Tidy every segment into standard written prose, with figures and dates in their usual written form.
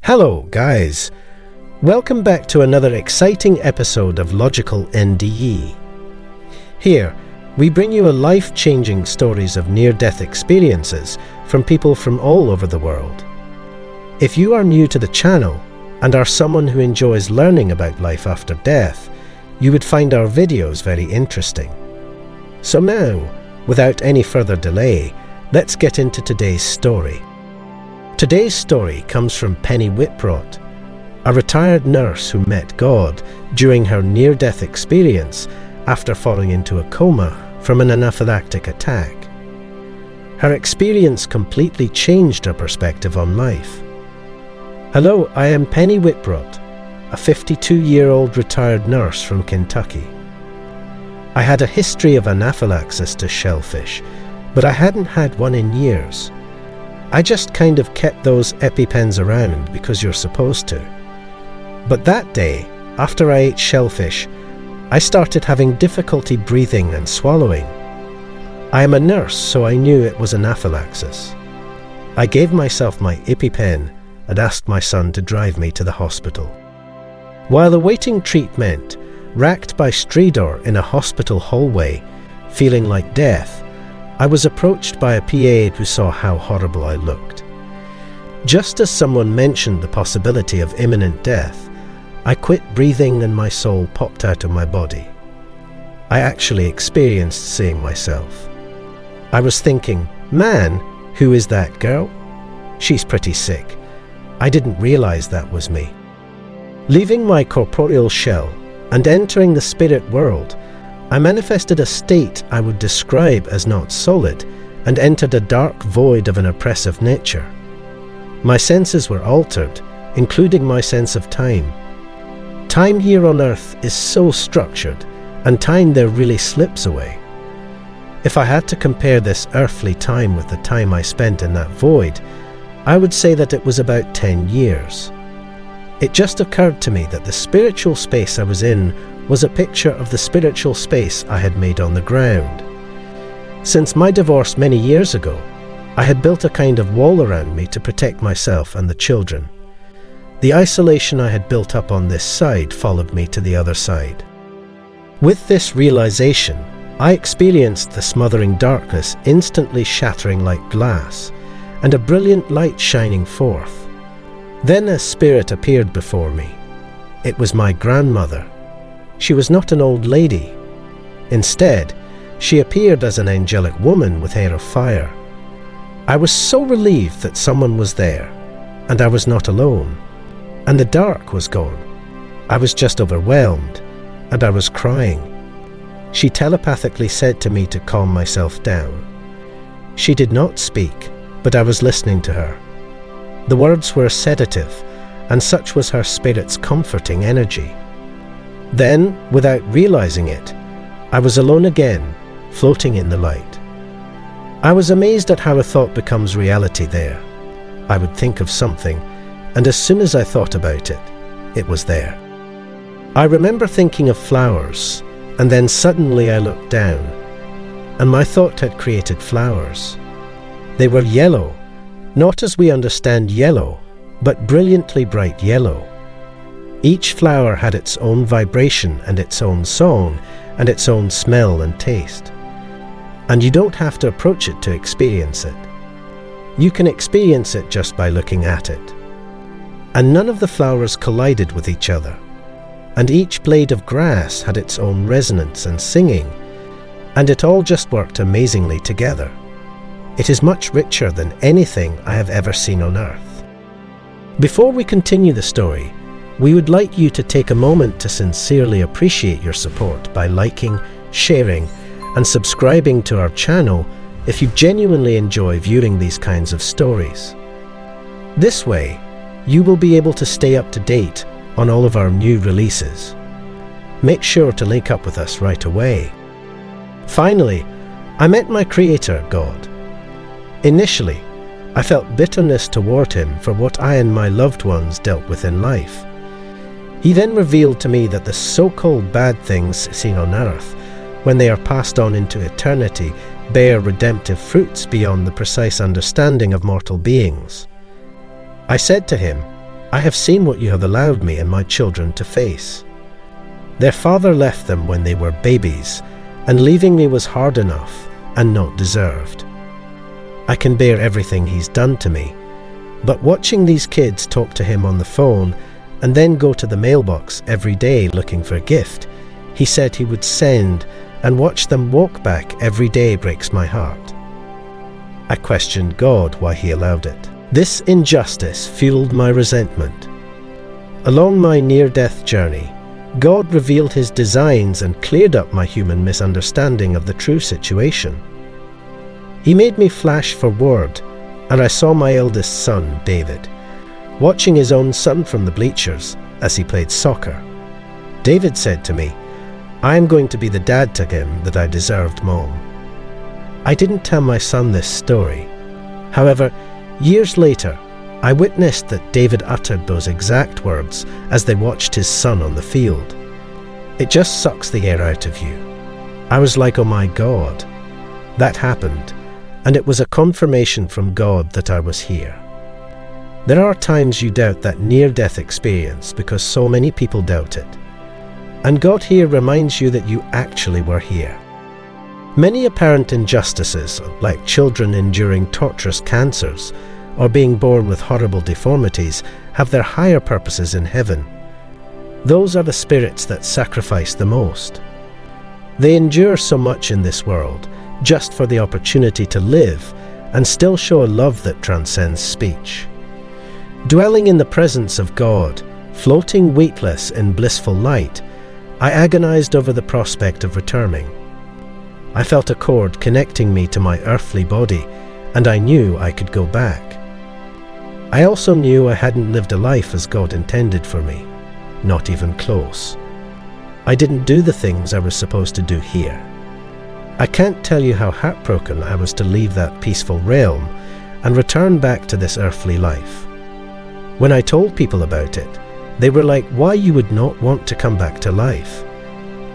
Hello guys, welcome back to another exciting episode of Logical NDE. Here, we bring you a life-changing stories of near-death experiences from people from all over the world. If you are new to the channel and are someone who enjoys learning about life after death, you would find our videos very interesting. So now, without any further delay, let's get into today's story. Today's story comes from Penny Wittbrodt, a retired nurse who met God during her near-death experience after falling into a coma from an anaphylactic attack. Her experience completely changed her perspective on life. Hello, I am Penny Wittbrodt, a 52-year-old retired nurse from Kentucky. I had a history of anaphylaxis to shellfish, but I hadn't had one in years. I just kind of kept those EpiPens around because you're supposed to. But that day, after I ate shellfish, I started having difficulty breathing and swallowing. I am a nurse, so I knew it was anaphylaxis. I gave myself my EpiPen and asked my son to drive me to the hospital. While awaiting treatment, racked by stridor in a hospital hallway, feeling like death, I was approached by a PA who saw how horrible I looked. Just as someone mentioned the possibility of imminent death, I quit breathing and my soul popped out of my body. I actually experienced seeing myself. I was thinking, man, who is that girl? She's pretty sick. I didn't realize that was me. Leaving my corporeal shell and entering the spirit world, I manifested a state I would describe as not solid and entered a dark void of an oppressive nature. My senses were altered, including my sense of time. Time here on earth is so structured, and time there really slips away. If I had to compare this earthly time with the time I spent in that void, I would say that it was about 10 years. It just occurred to me that the spiritual space I was in was a picture of the spiritual space I had made on the ground. Since my divorce many years ago, I had built a kind of wall around me to protect myself and the children. The isolation I had built up on this side followed me to the other side. With this realization, I experienced the smothering darkness instantly shattering like glass, and a brilliant light shining forth. Then a spirit appeared before me. It was my grandmother. She was not an old lady. Instead, she appeared as an angelic woman with hair of fire. I was so relieved that someone was there, and I was not alone, and the dark was gone. I was just overwhelmed, and I was crying. She telepathically said to me to calm myself down. She did not speak, but I was listening to her. The words were a sedative, and such was her spirit's comforting energy. Then, without realizing it, I was alone again, floating in the light. I was amazed at how a thought becomes reality there. I would think of something, and as soon as I thought about it, it was there. I remember thinking of flowers, and then suddenly I looked down, and my thought had created flowers. They were yellow, not as we understand yellow, but brilliantly bright yellow. Each flower had its own vibration and its own song and its own smell and taste. And you don't have to approach it to experience it. You can experience it just by looking at it. And none of the flowers collided with each other. And each blade of grass had its own resonance and singing. And it all just worked amazingly together. It is much richer than anything I have ever seen on earth. Before we continue the story, we would like you to take a moment to sincerely appreciate your support by liking, sharing, and subscribing to our channel if you genuinely enjoy viewing these kinds of stories. This way, you will be able to stay up to date on all of our new releases. Make sure to link up with us right away. Finally, I met my Creator, God. Initially, I felt bitterness toward Him for what I and my loved ones dealt with in life. He then revealed to me that the so-called bad things seen on earth, when they are passed on into eternity, bear redemptive fruits beyond the precise understanding of mortal beings. I said to him, I have seen what you have allowed me and my children to face. Their father left them when they were babies, and leaving me was hard enough and not deserved. I can bear everything he's done to me, but watching these kids talk to him on the phone and then go to the mailbox every day looking for a gift he said he would send, and watch them walk back every day breaks my heart. I questioned God why he allowed it. This injustice fueled my resentment. Along my near-death journey, God revealed his designs and cleared up my human misunderstanding of the true situation. He made me flash forward, and I saw my eldest son, David, watching his own son from the bleachers as he played soccer. David said to me, "I am going to be the dad to him that I deserved, Mom." I didn't tell my son this story. However, years later, I witnessed that David uttered those exact words as they watched his son on the field. It just sucks the air out of you. I was like, oh my God, that happened, and it was a confirmation from God that I was here. There are times you doubt that near-death experience because so many people doubt it. And God here reminds you that you actually were here. Many apparent injustices, like children enduring torturous cancers or being born with horrible deformities, have their higher purposes in heaven. Those are the spirits that sacrifice the most. They endure so much in this world just for the opportunity to live and still show a love that transcends speech. Dwelling in the presence of God, floating weightless in blissful light, I agonized over the prospect of returning. I felt a cord connecting me to my earthly body, and I knew I could go back. I also knew I hadn't lived a life as God intended for me, not even close. I didn't do the things I was supposed to do here. I can't tell you how heartbroken I was to leave that peaceful realm and return back to this earthly life. When I told people about it, they were like, why you would not want to come back to life?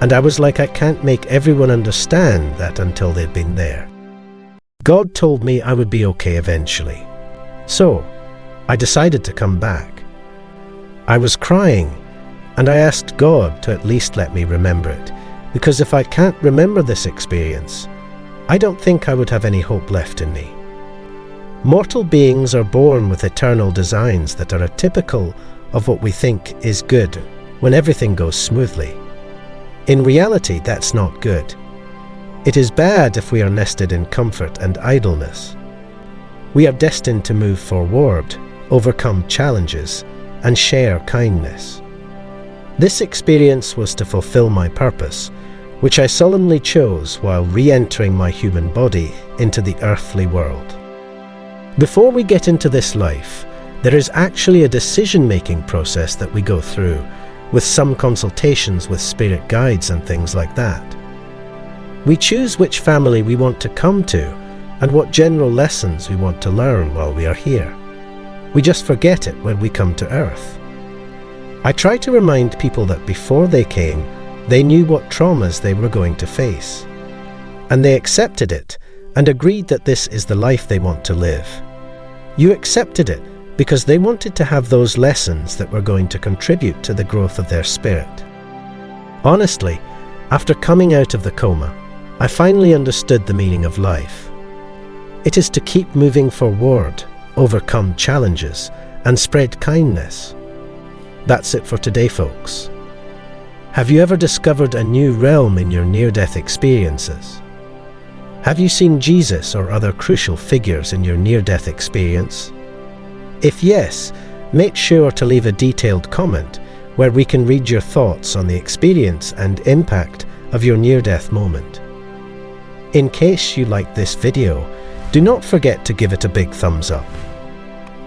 And I was like, I can't make everyone understand that until they've been there. God told me I would be okay eventually. So, I decided to come back. I was crying, and I asked God to at least let me remember it, because if I can't remember this experience, I don't think I would have any hope left in me. Mortal beings are born with eternal designs that are atypical of what we think is good when everything goes smoothly. In reality, that's not good. It is bad if we are nested in comfort and idleness. We are destined to move forward, overcome challenges, and share kindness. This experience was to fulfill my purpose, which I solemnly chose while re-entering my human body into the earthly world. Before we get into this life, there is actually a decision-making process that we go through, with some consultations with spirit guides and things like that. We choose which family we want to come to and what general lessons we want to learn while we are here. We just forget it when we come to Earth. I try to remind people that before they came, they knew what traumas they were going to face. And they accepted it and agreed that this is the life they want to live. You accepted it because they wanted to have those lessons that were going to contribute to the growth of their spirit. Honestly, after coming out of the coma, I finally understood the meaning of life. It is to keep moving forward, overcome challenges, and spread kindness. That's it for today, folks. Have you ever discovered a new realm in your near-death experiences? Have you seen Jesus or other crucial figures in your near-death experience? If yes, make sure to leave a detailed comment where we can read your thoughts on the experience and impact of your near-death moment. In case you liked this video, do not forget to give it a big thumbs up.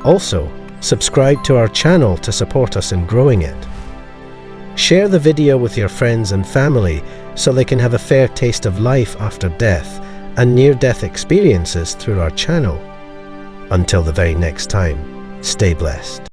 Also, subscribe to our channel to support us in growing it. Share the video with your friends and family so they can have a fair taste of life after death and near-death experiences through our channel. Until the very next time, stay blessed.